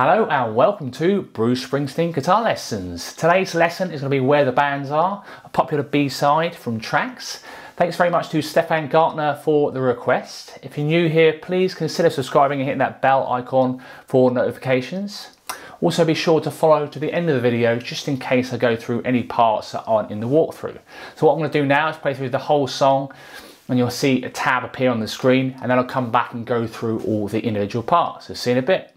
Hello and welcome to Bruce Springsteen Guitar Lessons. Today's lesson is going to be Where the Bands Are, a popular B-side from Tracks. Thanks very much to Stefan Gartner for the request. If you're new here, please consider subscribing and hitting that bell icon for notifications. Also be sure to follow to the end of the video just in case I go through any parts that aren't in the walkthrough. So what I'm going to do now is play through the whole song and you'll see a tab appear on the screen, and then I'll come back and go through all the individual parts. So see you in a bit.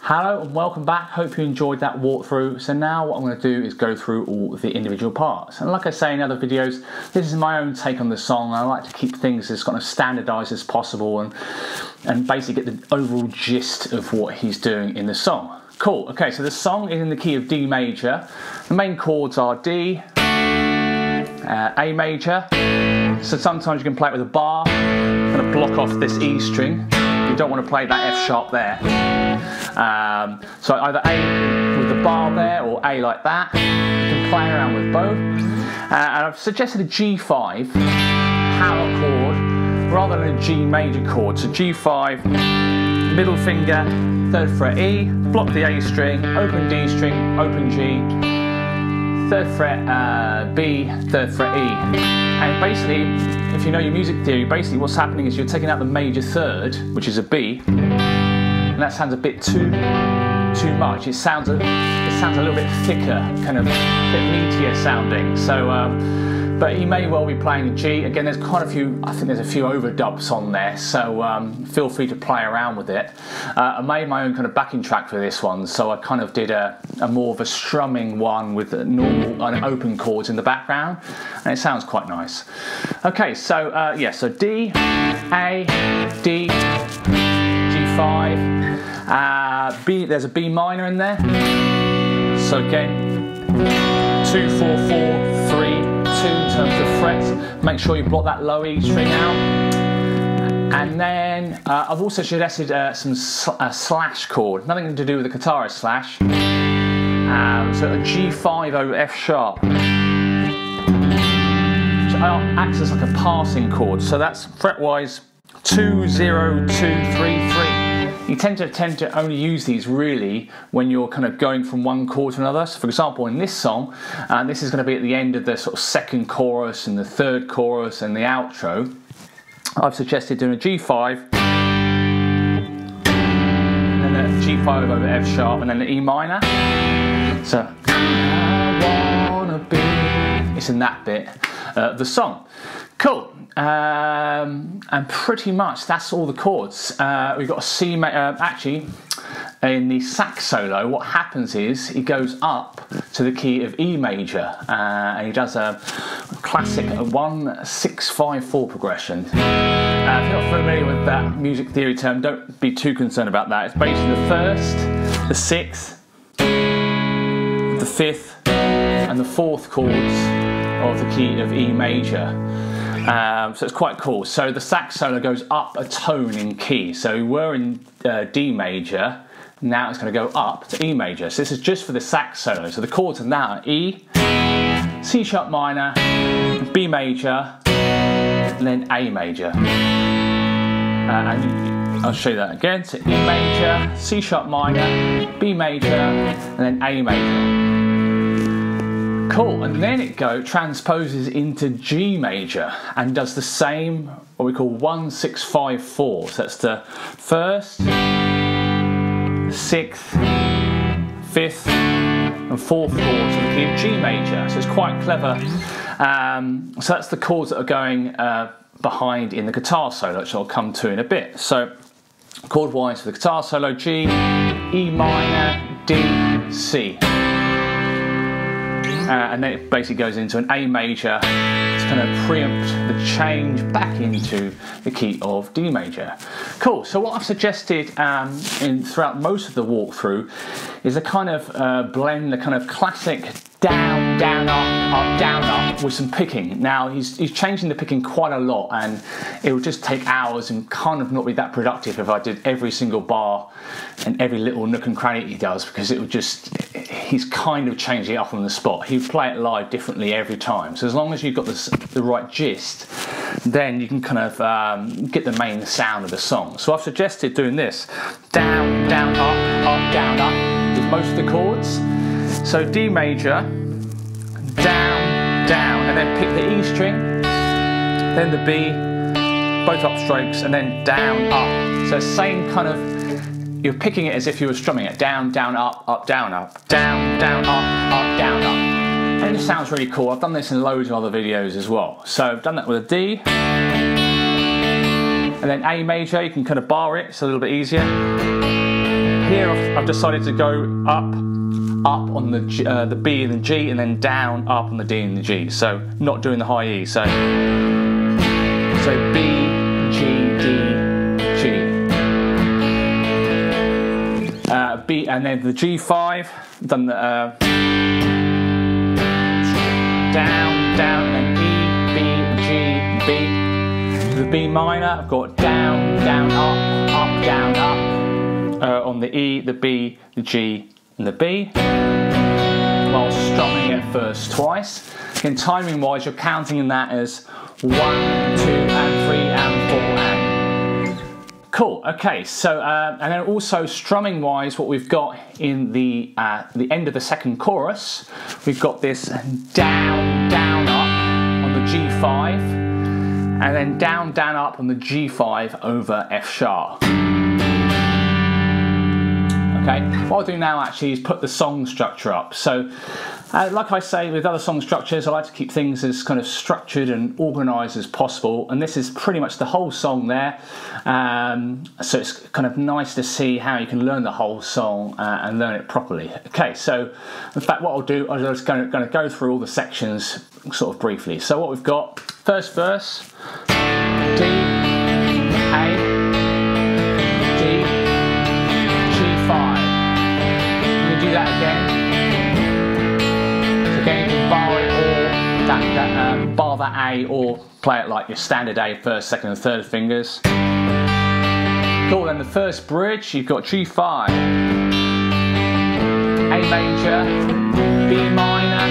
Hello and welcome back. Hope you enjoyed that walkthrough. So now what I'm going to do is go through all the individual parts. And like I say in other videos, this is my own take on the song. I like to keep things as kind of standardized as possible and basically get the overall gist of what he's doing in the song. Cool. Okay, so the song is in the key of D major. The main chords are D, A major. So sometimes you can play it with a bar, kind of block off this E string. You don't want to play that F sharp there. So either A with the bar there or A like that. You can play around with both. And I've suggested a G5 power chord rather than a G major chord. So G5, middle finger, 3rd fret E, block the A string, open D string, open G, 3rd fret B, 3rd fret E. And basically, if you know your music theory, basically what's happening is you're taking out the major third, which is a B, and that sounds a bit too much. It sounds a little bit thicker, kind of a bit meatier sounding. So, but he may well be playing a G. Again, there's quite a few, I think there's a few overdubs on there, so feel free to play around with it. I made my own kind of backing track for this one, so I kind of did a more of a strumming one with the normal open chords in the background, and it sounds quite nice. Okay, so yeah, so D, A, D, G5, B, there's a B minor in there. So again, 2, 4, 4, 3, 2 in terms of frets. Make sure you block that low E string out. And then I've also suggested some slash chord, nothing to do with the guitarist slash. So a G5 over F sharp, which acts as like a passing chord. So that's fret-wise 2, 0, 2, 3, 3. You tend to only use these really when you're kind of going from one chord to another. So for example, in this song, this is going to be at the end of the sort of second chorus and the third chorus and the outro. I've suggested doing a G5, and then a G5 over F sharp, and then the E minor. So I wanna be, it's in that bit of the song. Cool. And pretty much that's all the chords. We've got a C major. Actually, in the sax solo, what happens is he goes up to the key of E major, and he does a classic 1, 6, 5, 4 progression. If you're not familiar with that music theory term, don't be too concerned about that. It's basically the first, the sixth, the fifth, and the fourth chords of the key of E major. So it's quite cool. So the sax solo goes up a tone in key. So we were in D major, now it's going to go up to E major. So this is just for the sax solo. So the chords are now E, C sharp minor, B major, and then A major. And I'll show you that again. So E major, C sharp minor, B major, and then A major. Cool, and then it transposes into G major and does the same, what we call 1, 6, 5, 4. So that's the first, sixth, fifth, and fourth chords of the key of G major. So it's quite clever. So that's the chords that are going behind in the guitar solo, which I'll come to in a bit. So chord wise for the guitar solo: G, E minor, D, C. And then it basically goes into an A major to kind of preempt the change back into the key of D major. Cool, so what I've suggested throughout most of the walkthrough is a kind of blend, the kind of classic down, down, up, down, up with some picking. Now he's changing the picking quite a lot, and it would just take hours and kind of not be that productive if I did every single bar and every little nook and cranny he does, because it would just, he's kind of changing it up on the spot. He'd play it live differently every time. So as long as you've got the right gist, then you can kind of get the main sound of the song. So I've suggested doing this: down, down, up, down, up with most of the chords. So D major, down, down, and then pick the E string, then the B, both upstrokes, and then down, up. So same kind of, you're picking it as if you were strumming it: down, down, up, down, up, down, down, up, down, up. And it just sounds really cool. I've done this in loads of other videos as well. So I've done that with a D, and then A major, you can kind of bar it, it's a little bit easier. Here I've decided to go up on the B and the G, and then down, up on the D and the G. So not doing the high E. So B, G, D, G. B, and then the G5, done the down, down, and E, B, G, B. The B minor, I've got down, down, up, down, up. On the E, the B, the G, and the B, while strumming it first twice. Again, timing wise, you're counting in that as 1, 2, and 3, and 4, and. Cool, okay, so, and then also strumming wise, what we've got in the end of the second chorus, we've got this down, down, up on the G5, and then down, down, up on the G5 over F sharp. Okay, what I'll do now actually is put the song structure up. So like I say with other song structures, I like to keep things as kind of structured and organised as possible, and this is pretty much the whole song there. So it's kind of nice to see how you can learn the whole song and learn it properly. Okay, so in fact what I'll do, I'm just going to go through all the sections sort of briefly. So what we've got, first verse, D, A, D, G5. I'm going to do that again. So again, you can bar it or bar that A, or play it like your standard A, first, second and third fingers. Cool, then the first bridge, you've got G5, A major, B minor,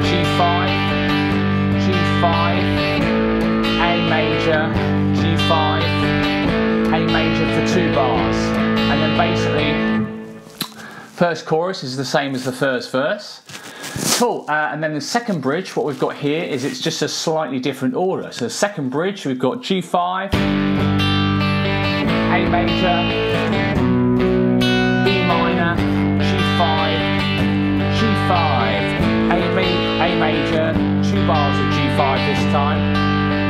G5, G5, A major, G5, A major for 2 bars. And then basically, first chorus is the same as the first verse. Cool, and then the second bridge, what we've got here is it's just a slightly different order. So the second bridge, we've got G5, A major, B minor, G5, G5, A major, 2 bars of G5 this time,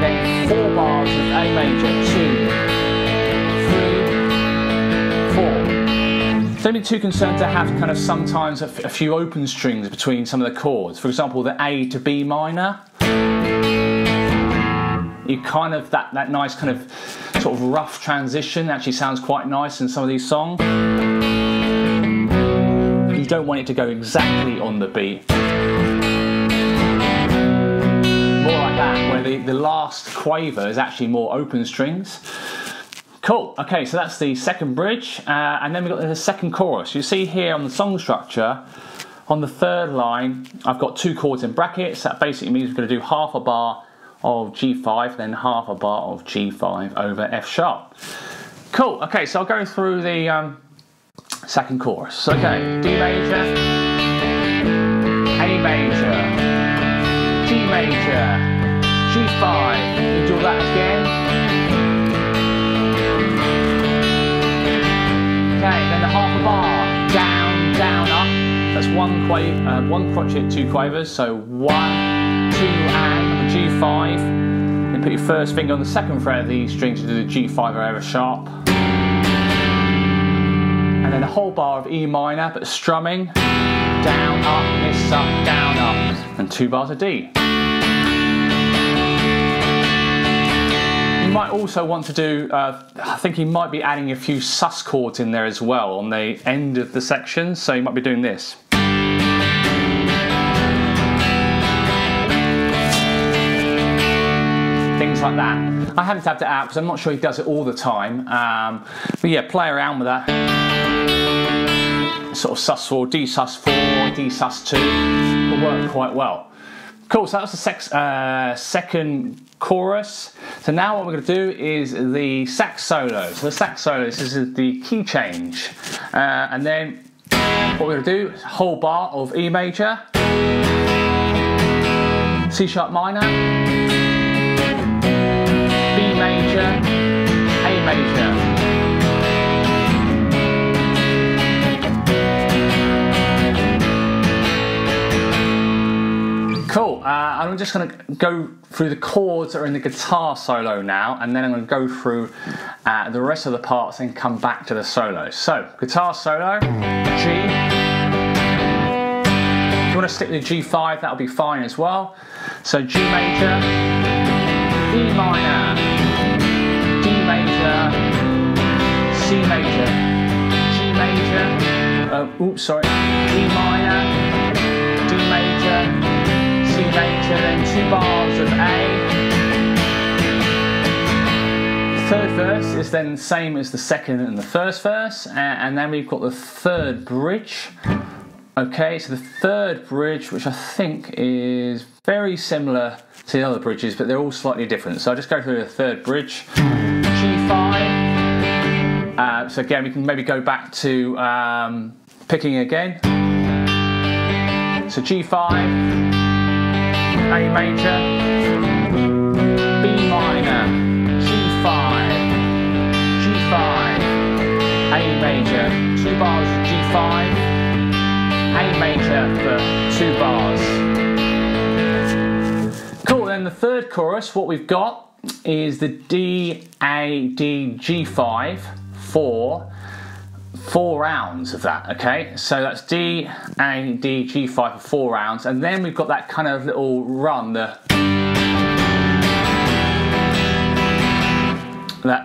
then 4 bars of A major, 2, 3, 4. Don't be too concerned to have kind of sometimes a few open strings between some of the chords. For example, the A to B minor, you kind of, that nice kind of sort of rough transition actually sounds quite nice in some of these songs. You don't want it to go exactly on the beat. More like that, where the last quaver is actually more open strings. Cool, okay, so that's the second bridge, and then we've got the second chorus. You see here on the song structure, on the third line, I've got 2 chords in brackets. That basically means we're going to do half a bar of G5, then half a bar of G5 over F sharp. Cool, okay, so I'll go through the second chorus. Okay, D major, A major, G major, G5. We do that again. Okay, then the half a bar, down, down, up. That's one crotchet, 2 quavers, so 1, 2, and on the G5. Then put your first finger on the second fret of the string to do the G5 over sharp. And then the whole bar of E minor, but strumming, down, up, miss, up, down, up, and 2 bars of D. You might also want to do, I think you might be adding a few sus chords in there as well on the end of the section, so you might be doing this. Things like that. I haven't tabbed it out because I'm not sure he does it all the time, but yeah, play around with that. Sort of sus4, D sus4, D sus2 will work quite well. Cool, so that was the second chorus. So now what we're going to do is the sax solo. So the sax solo, this is the key change. And then what we're going to do is a whole bar of E major, C sharp minor, B major, A major. Cool, I'm just going to go through the chords that are in the guitar solo now, and then I'm going to go through the rest of the parts and come back to the solo. So, guitar solo, G. If you want to stick with G5, that'll be fine as well. So G major, E minor, D major, C major, G major, E minor, D major, C major, then 2 bars of A. The third verse is then the same as the second and the first verse, and then we've got the third bridge. Okay, so the third bridge, which I think is very similar to the other bridges, but they're all slightly different. So I'll just go through the third bridge. G5. So again, we can maybe go back to picking again. So G5. A major, B minor, G5, G5, A major, 2 bars G5, A major for 2 bars. Cool, then the third chorus, what we've got is the D, A, D, G5 for 4 rounds of that, okay? So that's D, A, D, G5 for 4 rounds, and then we've got that kind of little run, that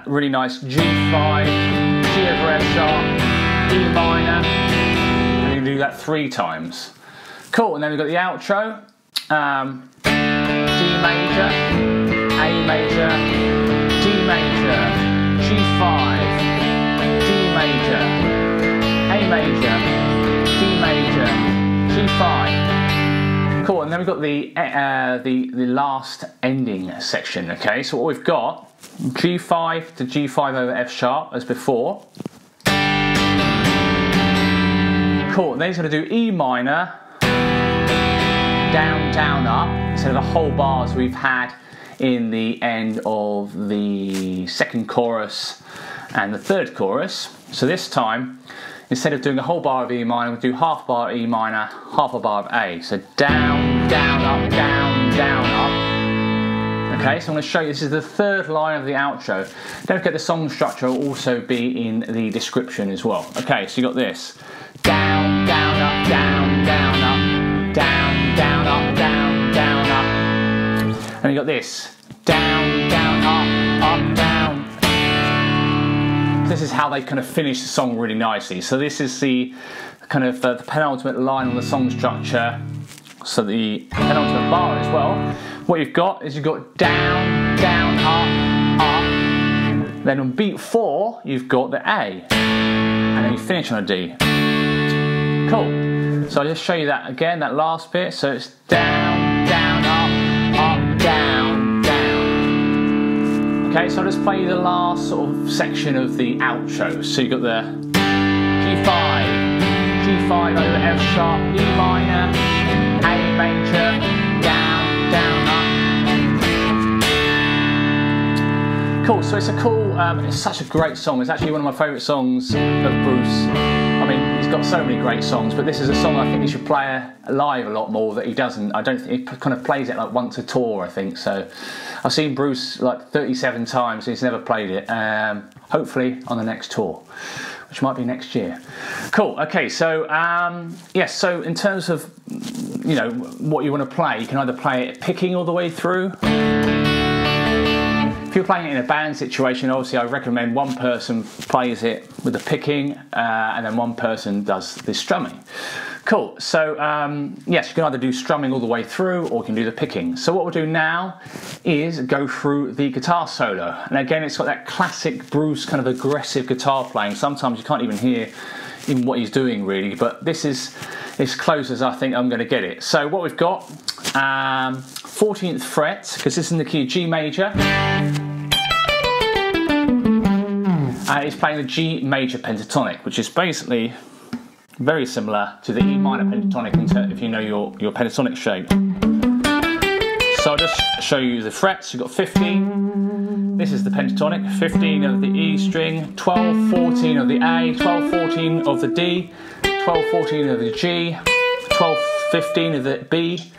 really nice G5, G over F sharp, E minor, and you do that 3 times. Cool, and then we've got the outro, D major, A major, D major, G5, D major, A major, D major, G5. Cool, and then we've got the last ending section, okay? So what we've got, G5 to G5 over F sharp as before. Cool, then he's going to do E minor, down, down, up, instead of the whole bars we've had in the end of the second chorus and the third chorus. So this time, instead of doing a whole bar of E minor, we'll do half a bar of E minor, half a bar of A. So down, down, up, down, down, up. Okay, so I'm going to show you, this is the third line of the outro. Don't forget the song structure will also be in the description as well. Okay, so you got this. Down, down, up, down, down, up, down, down, up, down, down, up. And you got this. Down, down, up, down. This is how they kind of finish the song really nicely. So this is the kind of the penultimate line on the song structure. So the penultimate bar as well. What you've got is you've got down, down, up. Then on beat 4, you've got the A. And then you finish on a D. Cool. So I'll just show you that again, that last bit. So it's down, down, up, down, down. Okay, so I'll just play you the last sort of section of the outro. So you've got the G5, G5 over F sharp, E minor, A major, down, down, up. Cool, so it's a cool, it's such a great song. It's actually one of my favourite songs of Bruce. I mean, he's got so many great songs, but this is a song I think he should play live a lot more that he doesn't. I don't think he kind of plays it like once a tour, I think. So I've seen Bruce like 37 times, he's never played it. Hopefully on the next tour, which might be next year. Cool, okay, so yes, so in terms of, you know, what you want to play, you can either play it picking all the way through. If you're playing it in a band situation, obviously I recommend one person plays it with the picking and then one person does the strumming. Cool, so yes, you can either do strumming all the way through or you can do the picking. So what we'll do now is go through the guitar solo. And again, it's got that classic Bruce kind of aggressive guitar playing. Sometimes you can't even hear even what he's doing really, but this is as close as I think I'm going to get it. So what we've got, 14th fret, because this is in the key of G major. He's playing the G major pentatonic, which is basically very similar to the E minor pentatonic if you know your pentatonic shape. So I'll just show you the frets. You've got 15, this is the pentatonic, 15 of the E string, 12, 14 of the A, 12, 14 of the D, 12, 14 of the G, 12, 15 of the B,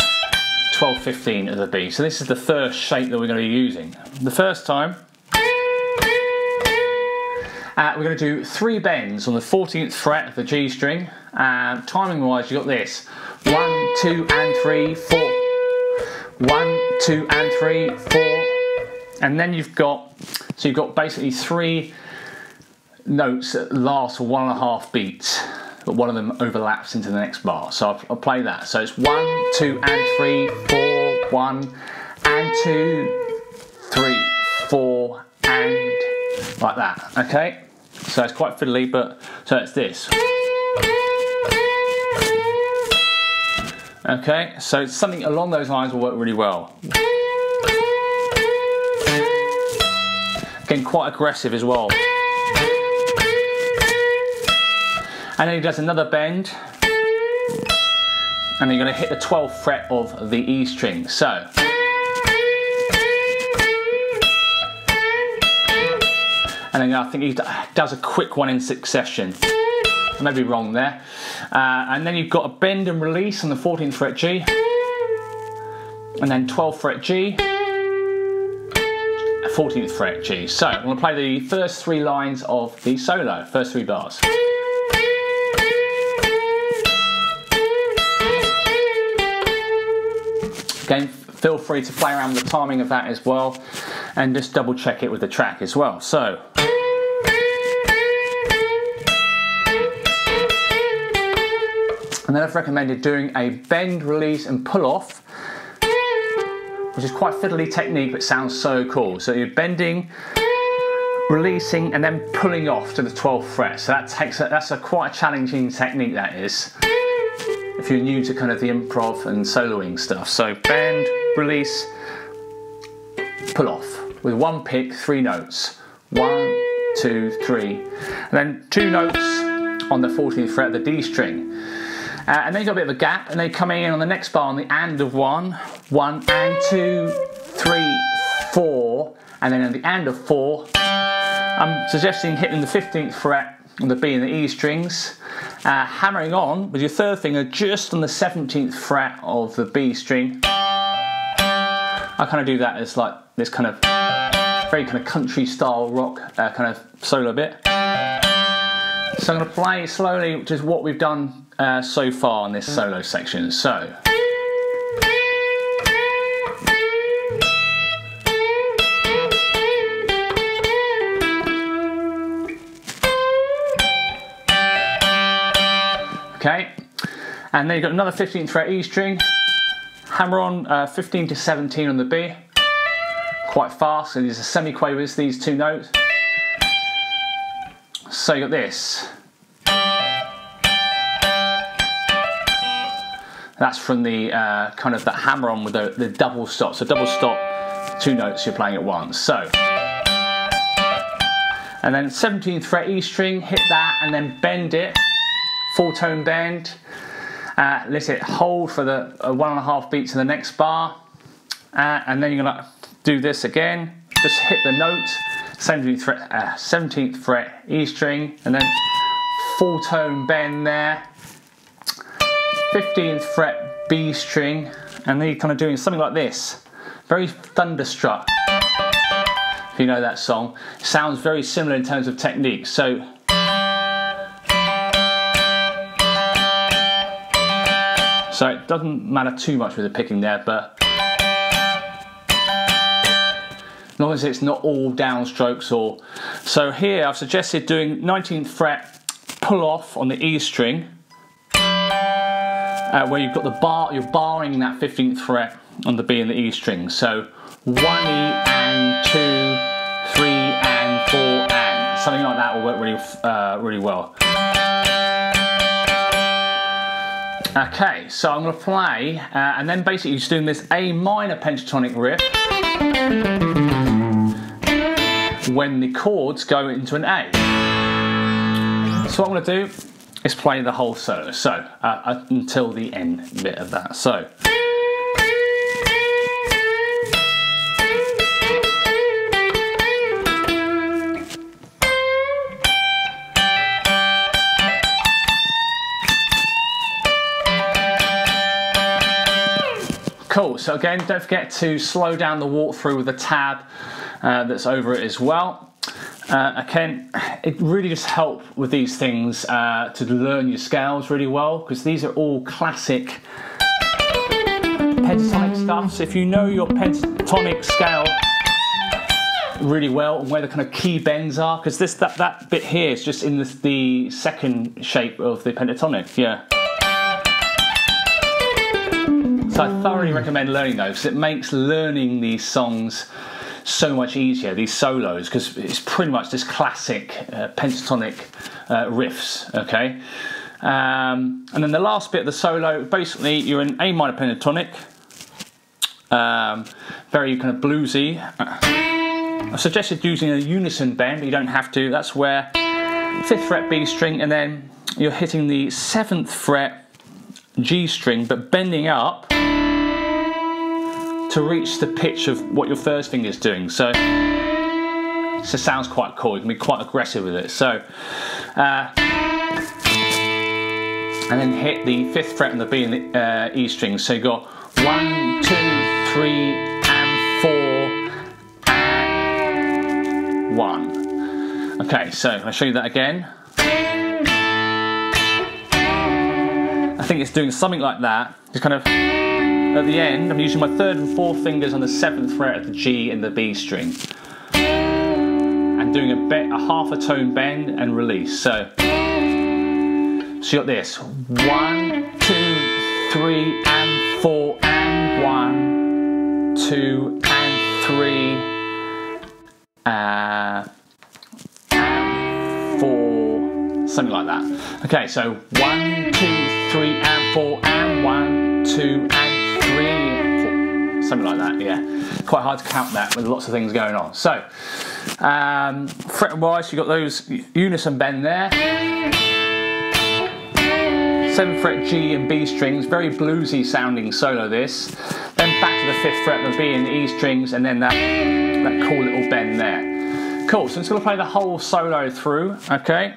12, 15 of the B. So this is the first shape that we're going to be using. The first time, we're going to do 3 bends on the 14th fret of the G string. Timing wise, you've got this. 1, 2 and 3, 4. 1, 2 and 3, 4. And then you've got basically 3 notes that last for 1.5 beats, but one of them overlaps into the next bar. So I'll play that. So it's 1, 2 and 3, 4, 1 and 2, 3, 4 and like that. Okay, so it's quite fiddly, but so it's this. Okay, so something along those lines will work really well. Again, quite aggressive as well. And then he does another bend, and then you're going to hit the 12th fret of the E string. So and then I think he does a quick one in succession. I may be wrong there. And then you've got a bend and release on the 14th fret G, and then 12th fret G, 14th fret G. So I'm going to play the first 3 lines of the solo, first 3 bars. Again, feel free to play around with the timing of that as well, and just double check it with the track as well. So. And then I've recommended doing a bend, release and pull off, which is quite fiddly technique but sounds so cool. So you're bending, releasing and then pulling off to the 12th fret. So that's quite a challenging technique, that is, if you're new to kind of the improv and soloing stuff. So bend, release, pull off with 1 pick, 3 notes. 1, 2, 3, and then 2 notes on the 14th fret, the D string. And then you've got a bit of a gap, and then coming in on the next bar on the and of 1, 1 and 2, 3, 4, and then at the and of 4, I'm suggesting hitting the 15th fret on the B and the E strings, hammering on with your 3rd finger just on the 17th fret of the B string. I kind of do that as like this kind of very kind of country style rock kind of solo bit. So I'm going to play slowly, which is what we've done so far in this solo section. So. Okay, and then you've got another 15th fret E string, hammer on 15 to 17 on the B, quite fast, so these are semi-quavers, these 2 notes. So you got this. That's from the kind of that hammer on with the double stop. So double stop, 2 notes you're playing at once. So, and then 17th fret E string, hit that and then bend it, full tone bend. Let it hold for the 1.5 beats in the next bar, and then you're gonna do this again. Just hit the note. 17th fret E string, and then full tone bend there. 15th fret B string, and then you're kind of doing something like this. Very Thunderstruck, if you know that song. Sounds very similar in terms of technique. So it doesn't matter too much with the picking there, but as long as it's not all downstrokes or... So here I've suggested doing 19th fret pull off on the E string, where you've got the bar, you're barring that 15th fret on the B and the E string. So 1 E and 2, 3 and 4 and. Something like that will work really well. Okay, so I'm going to play, and then basically just doing this A minor pentatonic riff when the chords go into an A. So what I'm going to do is play the whole solo, so until the end bit of that. So. Cool, so again, don't forget to slow down the walkthrough with the tab that's over it as well. Again, it really just helps with these things to learn your scales really well, because these are all classic pentatonic stuff. So if you know your pentatonic scale really well and where the kind of key bends are, because that bit here is just in the second shape of the pentatonic, yeah. So I thoroughly recommend learning those, because it makes learning these songs so much easier, these solos, because it's pretty much this classic pentatonic riffs, okay? And then the last bit of the solo, basically you're in A minor pentatonic, very kind of bluesy. I suggested using a unison bend, but you don't have to. That's where 5th fret B string, and then you're hitting the 7th fret G string, but bending up to reach the pitch of what your first finger is doing. So So it sounds quite cool. You can be quite aggressive with it. So, and then hit the 5th fret on the B and the E strings. So you got 1, 2, 3, and 4, and 1. Okay, so I'll show you that again. I think it's doing something like that. Just kind of at the end, I'm using my 3rd and 4th fingers on the 7th fret of the G and the B string, and doing a half a tone bend and release. So you got this 1, 2, 3, and 4, and 1, 2, and 3, and 4, something like that. Okay, so 1, 2, 3, and 4, and 1, 2, and 3, and 4, something like that. Yeah, quite hard to count that with lots of things going on. So fret wise, you got those unison bend there. 7th fret G and B strings, very bluesy sounding solo this. Then back to the 5th fret of the B and E strings, and then that cool little bend there. Cool, so I'm just going to play the whole solo through, okay?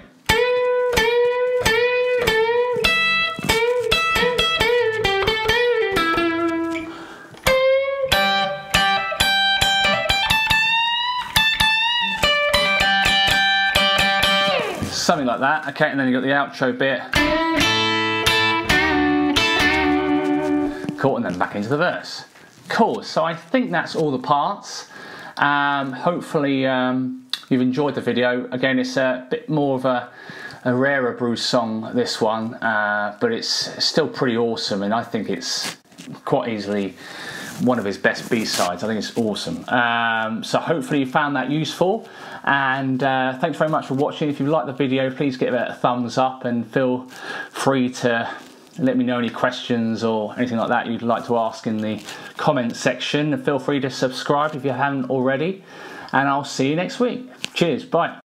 Something like that, okay, and then you got the outro bit. Cool, and then back into the verse. Cool, so I think that's all the parts. Hopefully you've enjoyed the video. Again, it's a bit more of a rarer Bruce song, this one, but it's still pretty awesome, and I think it's quite easily one of his best B-sides. I think it's awesome. So hopefully you found that useful, and thanks very much for watching. If you liked the video, please give it a thumbs up, and feel free to let me know any questions or anything like that you'd like to ask in the comments section. Feel free to subscribe if you haven't already, and I'll see you next week. Cheers, bye.